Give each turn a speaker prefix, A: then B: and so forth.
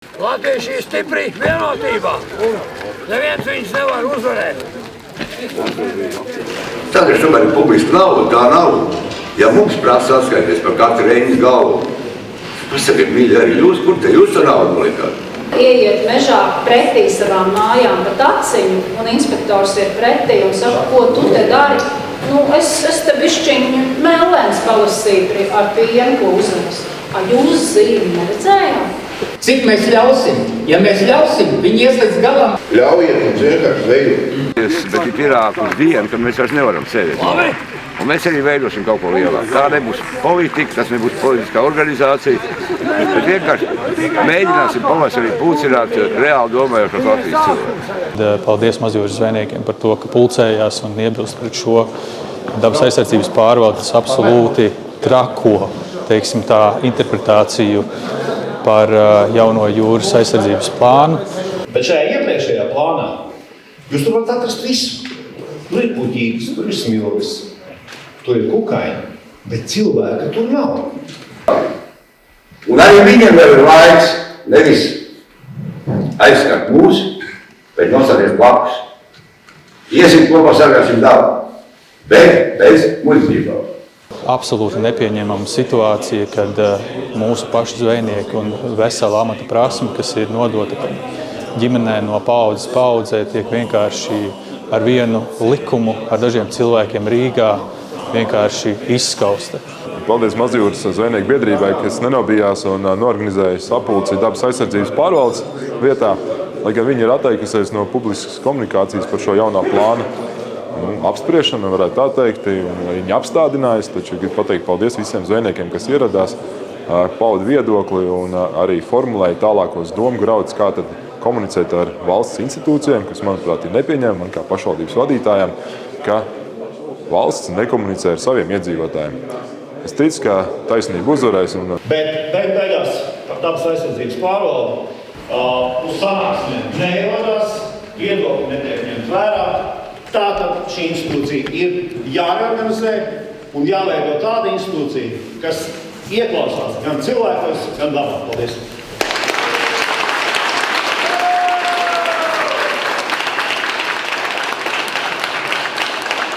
A: Latvieši ir stipri vienotībā. Neviens viņus nevar uzvarēt.
B: Tad ir tomēr publiska nauda, tā nauda. Ja mums prasa atskaities par katru reiņas galvu, pasakiet, mīļi, arī jūs, kur te jūs to naudu noliekāt?
C: Ieiet mežā pretī savām mājām pat aciņu, un inspektors ir pretī un saka, ko tu te dari? Nu, es te bišķiņu mēlēns palasīju ar pienu, ko uzvedas. Jūs zīmi neredzējāt?
D: Cik mēs ļausim? Ja mēs ļausim, viņi ies līdz galam.
B: Ļaujiet mums vienkārši veidot.
E: Bet ir pienākusi diena, kad mēs vairs nevaram sēdēt. Un mēs arī veidosim kaut ko lielāku. Tā nebūs politika, tas nebūs politiskā organizācija. Bet vienkārši mēģināsim pavasarī pulcināt reāli domājošos Latvijas cilvēkus.
F: Paldies Mazjūras zvejniekiem par to, ka pulcējās un iebilst pret šo dabas aizsardzības pārvaldes absolūti trako, teiksim tā, interpretāciju par jauno jūras aizsardzības plānu.
G: Bet šajā iepriekšējā plānā jūs tur varat atrast visu. Tur ir puķītis, tur ir smilvis, tur ir kukaini, bet cilvēka tur nav.
B: Un arī viņiem vēl ir laiks nevis aizskart mūs, bet nostāties blakus. Iesim kopā, sargāsim dabu, bet bez muļķībām.
F: Absolūti nepieņemama situācija, kad mūsu pašu zvejnieki un vesela amata prasme, kas ir nodota ģimenē no paaudzes paaudzē, tiek vienkārši ar vienu likumu, ar dažiem cilvēkiem Rīgā vienkārši izskausta.
H: Paldies Mazjūras zvejnieku biedrībai, kas nenobijās un norganizēja sapulci dabas aizsardzības pārvaldes vietā, lai gan viņi ir atteikusies no publiskas komunikācijas par šo jaunā plāna apspriešanu, varētu tā teikt, un viņi apstādinājas, taču gribu pateikt paldies visiem zvejniekiem, kas ieradās, pauda viedokli un arī formulēja tālākos domu graudus, kā tad komunicēt ar valsts institūcijām, kas, manuprāt, ir nepieņemama man kā pašvaldības vadītājiem, ka valsts nekomunicē ar saviem iedzīvotājiem. Es ticu, ka taisnība uzvarēs.
G: Bet beigās par dabas aizsardzības pārvaldi uz sanāksmē neierodās, viedokļi netiek ņemt vērā. Tātad šī institūcija ir jāreorganizē un jāveido tāda institūcija, kas ieklausās gan cilvēkos, gan dabā. Paldies!